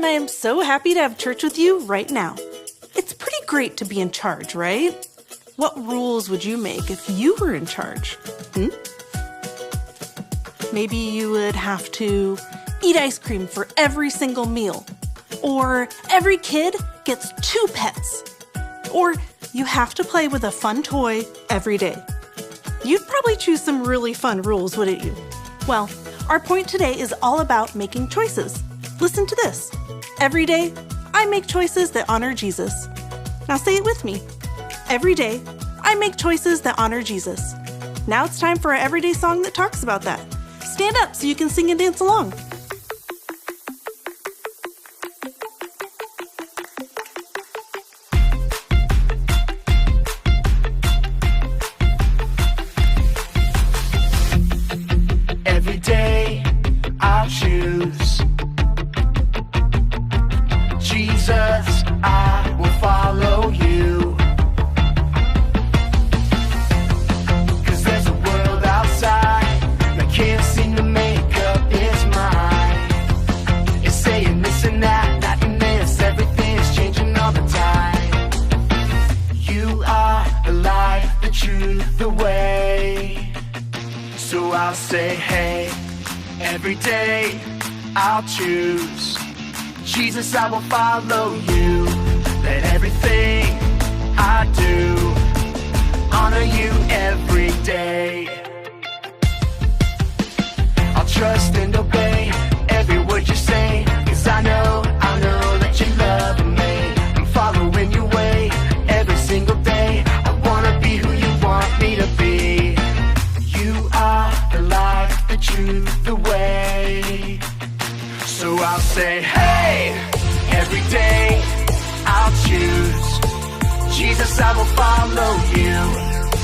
and I am so happy to have church with you right now. It's pretty great to be in charge, right? What rules would you make if you were in charge? Maybe you would have to eat ice cream for every single meal. Or every kid gets 2 pets. Or you have to play with a fun toy every day. You'd probably choose some really fun rules, wouldn't you? Well, our point today is all about making choices. Listen to this. Every day, I make choices that honor Jesus. Now say it with me. Every day, I make choices that honor Jesus. Now it's time for our everyday song that talks about that. Stand up so you can sing and dance along. Every day I'll choose Jesus, I will follow you. 'Cause there's a world outside that can't seem to make up its mind. It's saying this and that, that and this, everything's changing all the time. You are the light, the truth, the way. So I'll say, hey, every day I'll choose Jesus, I will follow you. Let everything I do honor you every day. I'll trust and obey every word you say, 'cause I know that you love me. I'm following your way every single day. I wanna be who you want me to be. You are the life, the truth, the way. So I'll say, hey, every day I'll choose Jesus, I will follow you.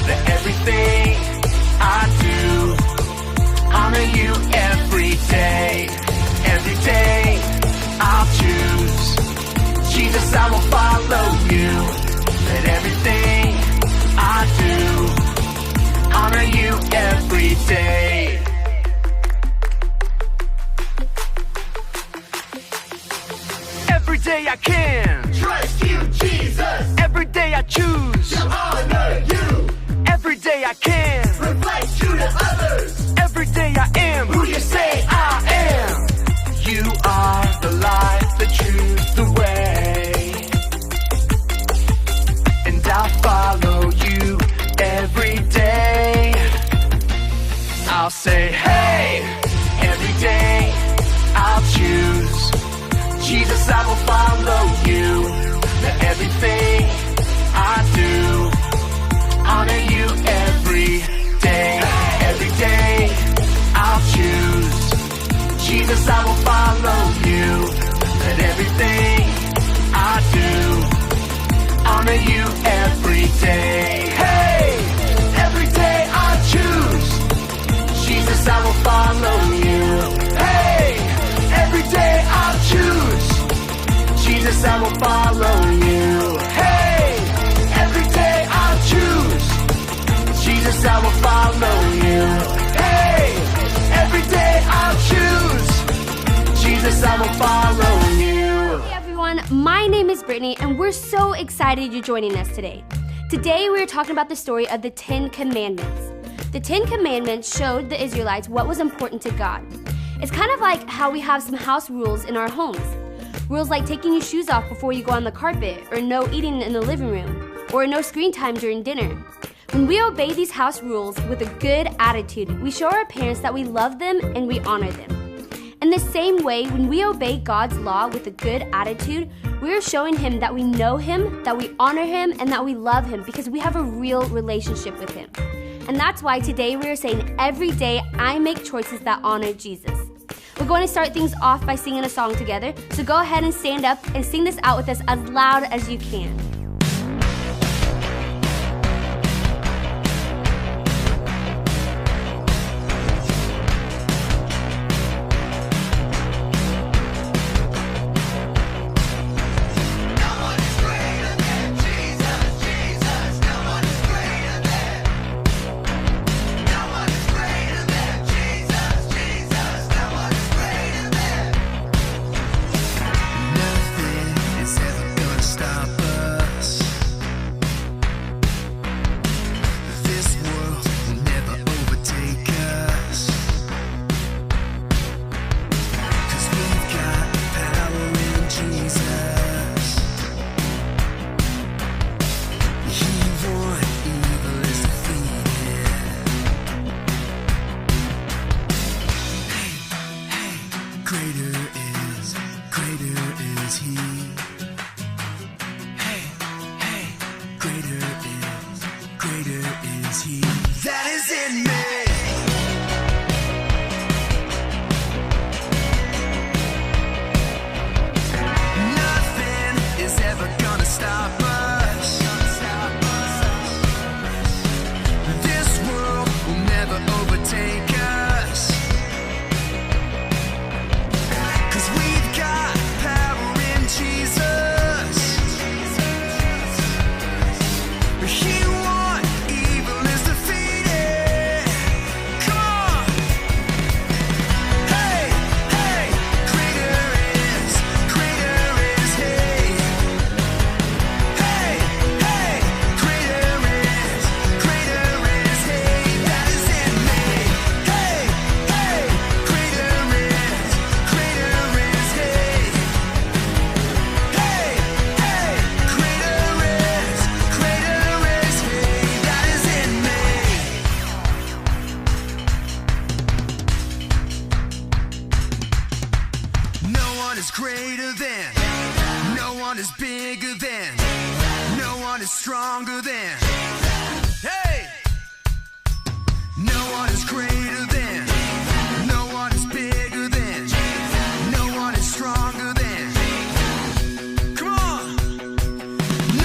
Let everything I do honor you every day. Every day I'll choose Jesus, I will follow you. Let everything I do honor you every day. Every day I can trust you, Jesus. Every day I choose to honor you. Every day I can reflect you to others. Every day I am who you say I am. You are the light, the truth, the way. And I'll follow you every day. I'll say, hey, every day I'll choose Jesus, I will follow you. Let everything I do honor you every day. Every day I'll choose Jesus, I will follow you. Let everything I do honor you every day. Hey, every day I choose Jesus, I will follow you. Hey, every day I'll choose Jesus, I will follow you. Hey, every day I'll choose Jesus, I will follow you. Hey, every day I'll choose Jesus, I will follow you. Hey everyone, my name is Brittany and we're so excited you're joining us today. Today we're talking about the story of the 10 Commandments. The 10 Commandments showed the Israelites what was important to God. It's kind of like how we have some house rules in our homes. Rules like taking your shoes off before you go on the carpet, or no eating in the living room, or no screen time during dinner. When we obey these house rules with a good attitude, we show our parents that we love them and we honor them. In the same way, when we obey God's law with a good attitude, we are showing Him that we know Him, that we honor Him, and that we love Him because we have a real relationship with Him. And that's why today we are saying, every day I make choices that honor Jesus. We're going to start things off by singing a song together, so go ahead and stand up and sing this out with us as loud as you can. is greater than, no one is bigger than, no one is stronger than. Hey! No one is greater than, no one is bigger than, no one is stronger than. Come on!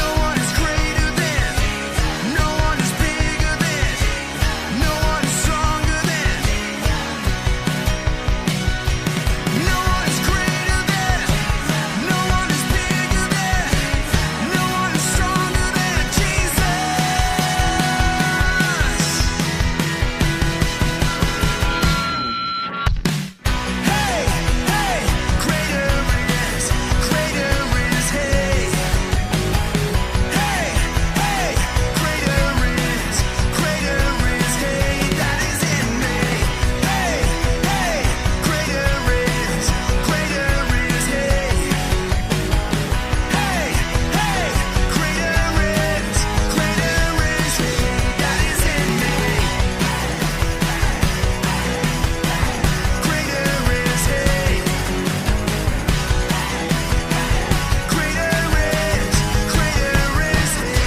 No one is greater than, no one is bigger than, no one is stronger than. No one is greater than, no one is bigger than, no one is stronger than Jesus. Hey, hey, greater is, hey. Hey, hey, greater is, hey, that is in me. Hey, hey, greater is, hey. Hey, hey, greater is, hey, that is in me. Greater is, hey. Greater is, hey.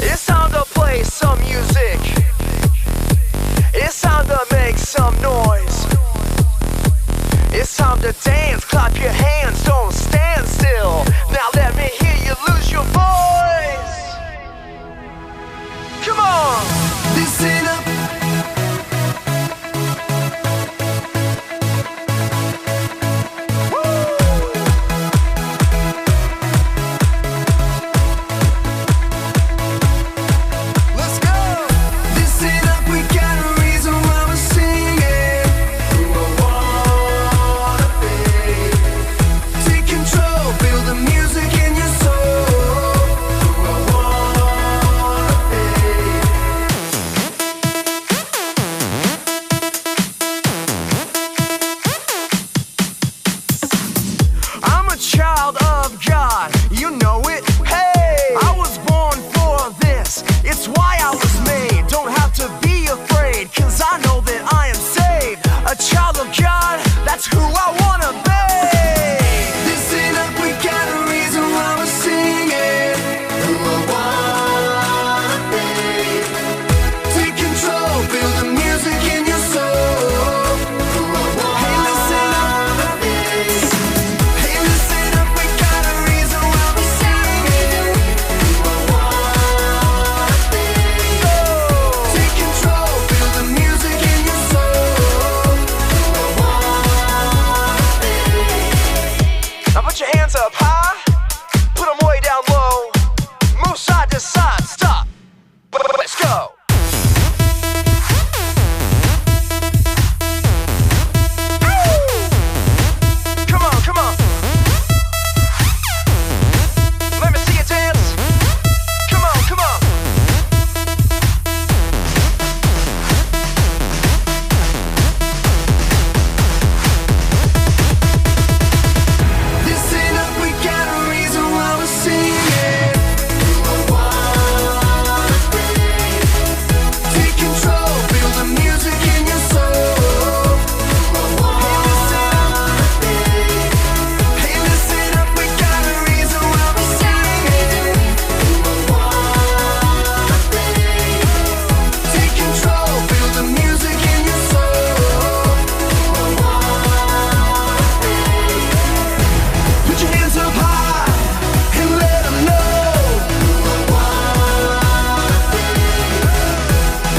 It's time to play some music. It's time to make some noise. It's time to dance, clap your hands, don't stand still. Now let me hear you lose your voice. Come on, listen up. Let's go. Listen up, we got a reason why we're singing. Who I wanna be. Take control, feel the music in your soul. Who I wanna be. I'm a child of God, you know it. Hey, I was born for this. It's why I was made. Don't have to be afraid, 'cause I know that I am saved. A child of God, that's who I wanna be. Listen up, we got a reason why we're singing. Who I wanna be. Take control, feel the music in your soul. Who I wanna be. Hey, listen up. Hey, listen up, we got a reason why we're singing. Who I wanna be. Take control, feel the music in your soul. Who I wanna be. Now put your hands up high, put them way down low. Move side to side, stop. Let's go. Come on, come on. Let me see you dance. Come on, come on. Listen up, we got a reason why we're singing. Who I wanna be. Take control, feel the music in your soul. Who I wanna be. Hey, listen up, we got a reason why we're singing. Who I wanna be. Take control, feel the music in your soul. Who I wanna be. Put your hands up high and let them know. Who I wanna be.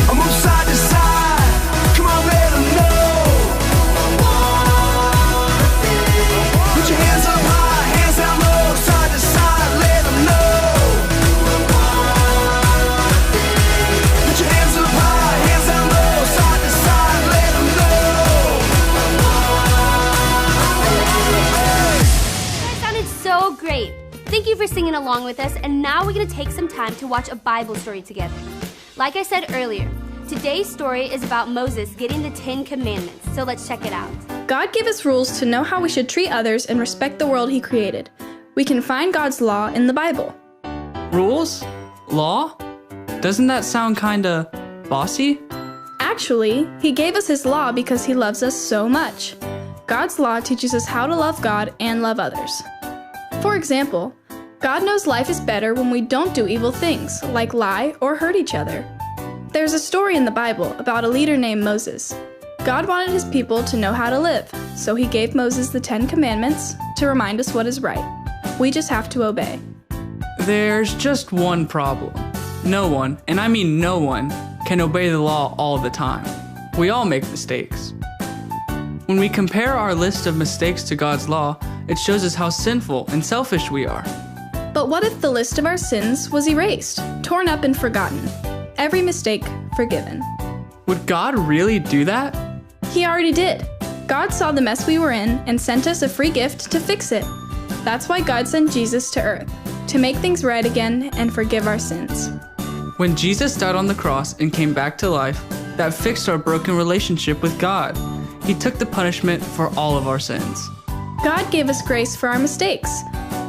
I'll move side to side, come on, let them know. Who I wanna be. Put your hands up high, hands down low, side to side, let them know. Who I wanna be. Put your hands up high, hands down low, side to side, let them know. Who I wanna be. That sounded so great. Thank you for singing along with us, and now we're going to take some time to watch a Bible story together. Like I said earlier, Today's story is about Moses getting the 10 Commandments, so let's check it out. God gave us rules to know how we should treat others and respect the world He created. We can find God's law in the Bible. Rules? Law? Doesn't that sound kinda bossy? Actually, He gave us His law because He loves us so much. God's law teaches us how to love God and love others. For example, God knows life is better when we don't do evil things, like lie or hurt each other. There's a story in the Bible about a leader named Moses. God wanted His people to know how to live, so He gave Moses the 10 Commandments to remind us what is right. We just have to obey. There's just one problem. No one, and I mean no one, can obey the law all the time. We all make mistakes. When we compare our list of mistakes to God's law, it shows us how sinful and selfish we are. But what if the list of our sins was erased, torn up and forgotten? Every mistake forgiven. Would God really do that? He already did. God saw the mess we were in and sent us a free gift to fix it. That's why God sent Jesus to earth, to make things right again and forgive our sins. When Jesus died on the cross and came back to life, that fixed our broken relationship with God. He took the punishment for all of our sins. God gave us grace for our mistakes.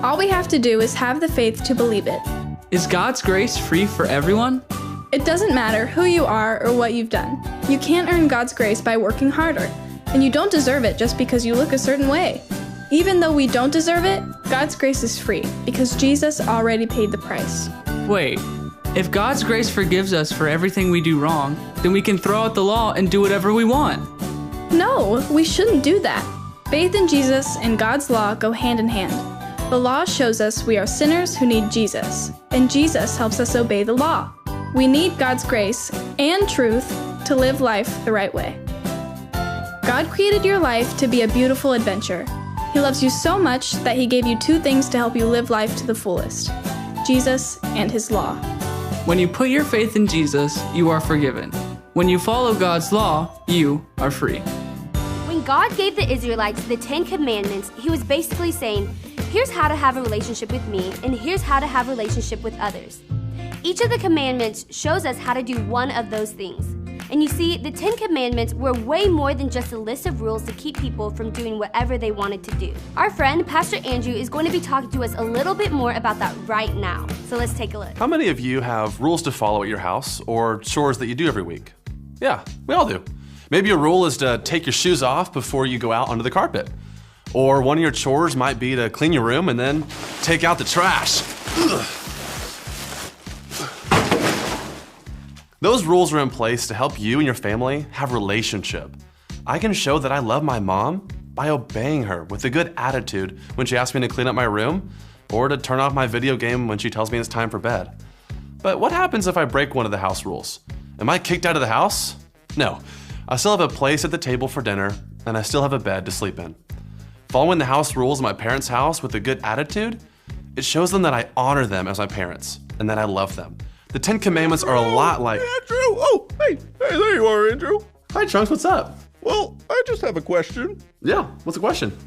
All we have to do is have the faith to believe it. Is God's grace free for everyone? It doesn't matter who you are or what you've done. You can't earn God's grace by working harder, and you don't deserve it just because you look a certain way. Even though we don't deserve it, God's grace is free because Jesus already paid the price. Wait, if God's grace forgives us for everything we do wrong, then we can throw out the law and do whatever we want. No, we shouldn't do that. Faith in Jesus and God's law go hand in hand. The law shows us we are sinners who need Jesus, and Jesus helps us obey the law. We need God's grace and truth to live life the right way. God created your life to be a beautiful adventure. He loves you so much that He gave you 2 things to help you live life to the fullest: Jesus and His law. When you put your faith in Jesus, you are forgiven. When you follow God's law, you are free. When God gave the Israelites the 10 Commandments, He was basically saying, here's how to have a relationship with me, and here's how to have a relationship with others. Each of the commandments shows us how to do one of those things. And you see, the 10 Commandments were way more than just a list of rules to keep people from doing whatever they wanted to do. Our friend, Pastor Andrew, is going to be talking to us a little bit more about that right now. So let's take a look. How many of you have rules to follow at your house or chores that you do every week? Yeah, we all do. Maybe a rule is to take your shoes off before you go out onto the carpet. Or one of your chores might be to clean your room and then take out the trash. Ugh. Those rules are in place to help you and your family have a relationship. I can show that I love my mom by obeying her with a good attitude when she asks me to clean up my room or to turn off my video game when she tells me it's time for bed. But what happens if I break one of the house rules? Am I kicked out of the house? No, I still have a place at the table for dinner and I still have a bed to sleep in. Following the house rules in my parents' house with a good attitude, it shows them that I honor them as my parents and that I love them. The 10 Commandments are a lot like... Andrew! Oh, hey, there you are, Andrew. Hi, Trunks, what's up? Well, I just have a question. Yeah, what's the question?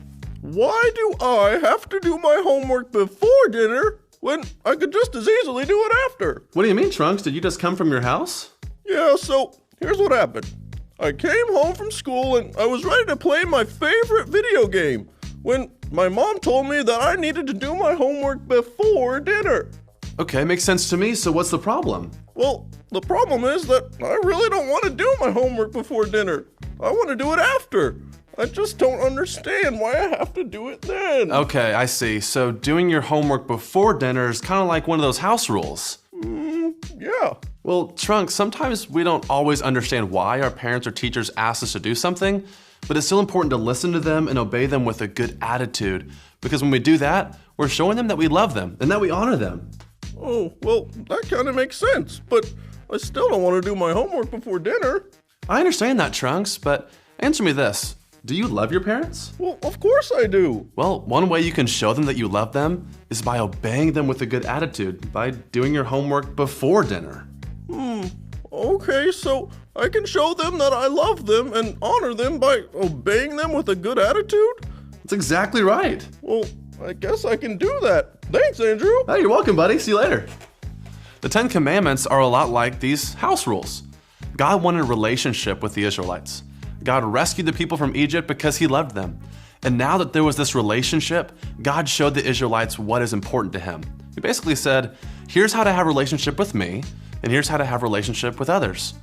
Why do I have to do my homework before dinner when I could just as easily do it after? What do you mean, Trunks? Did you just come from your house? Yeah, so here's what happened. I came home from school and I was ready to play my favorite video game when my mom told me that I needed to do my homework before dinner. Okay, makes sense to me, so what's the problem? Well, the problem is that I really don't want to do my homework before dinner. I want to do it after. I just don't understand why I have to do it then. Okay, I see. So doing your homework before dinner is kind of like one of those house rules. Yeah. Well, Trunks, sometimes we don't always understand why our parents or teachers ask us to do something, but it's still important to listen to them and obey them with a good attitude. Because when we do that, we're showing them that we love them and that we honor them. Oh, well, that kind of makes sense, but I still don't want to do my homework before dinner. I understand that, Trunks, but answer me this. Do you love your parents? Well, of course I do. Well, one way you can show them that you love them is by obeying them with a good attitude, by doing your homework before dinner. Okay, so I can show them that I love them and honor them by obeying them with a good attitude? That's exactly right. Well, I guess I can do that. Thanks, Andrew. Hey, you're welcome, buddy. See you later. The 10 Commandments are a lot like these house rules. God wanted a relationship with the Israelites. God rescued the people from Egypt because he loved them. And now that there was this relationship, God showed the Israelites what is important to him. He basically said, here's how to have a relationship with me, and here's how to have a relationship with others.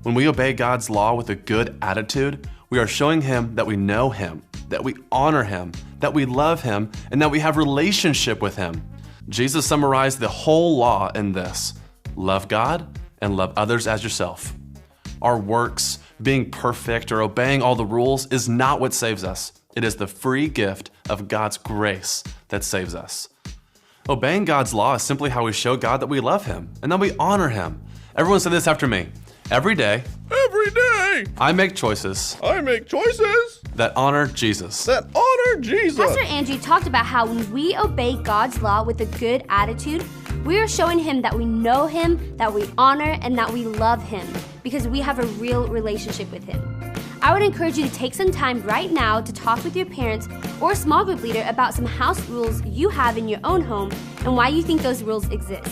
When we obey God's law with a good attitude, we are showing him that we know him, that we honor him, that we love him, and that we have relationship with him. Jesus summarized the whole law in this: love God and love others as yourself. Our works, being perfect or obeying all the rules, is not what saves us. It is the free gift of God's grace that saves us. Obeying God's law is simply how we show God that we love him and that we honor him. Everyone say this after me. Every day, I make choices that honor Jesus. Pastor Andrew talked about how when we obey God's law with a good attitude, we are showing him that we know him, that we honor, and that we love him because we have a real relationship with him. I would encourage you to take some time right now to talk with your parents or small group leader about some house rules you have in your own home and why you think those rules exist.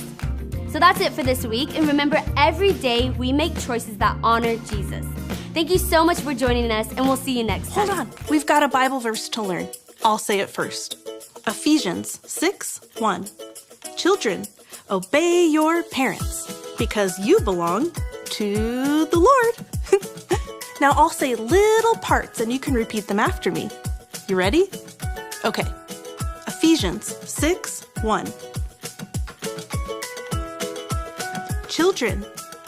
So that's it for this week, and remember, every day we make choices that honor Jesus. Thank you so much for joining us, and we'll see you next time. Hold on, we've got a Bible verse to learn. I'll say it first. Ephesians 6:1. Children, obey your parents because you belong to the Lord. Now I'll say little parts and you can repeat them after me. You ready? Okay. Ephesians 6:1. Children,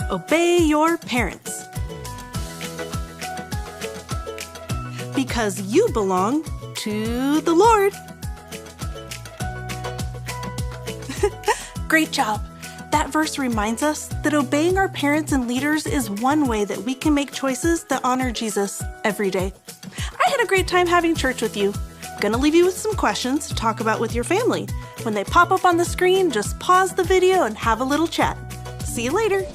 obey your parents because you belong to the Lord. Great job. That verse reminds us that obeying our parents and leaders is one way that we can make choices that honor Jesus every day. I had a great time having church with you. Gonna leave you with some questions to talk about with your family. When they pop up on the screen, just pause the video and have a little chat. See you later.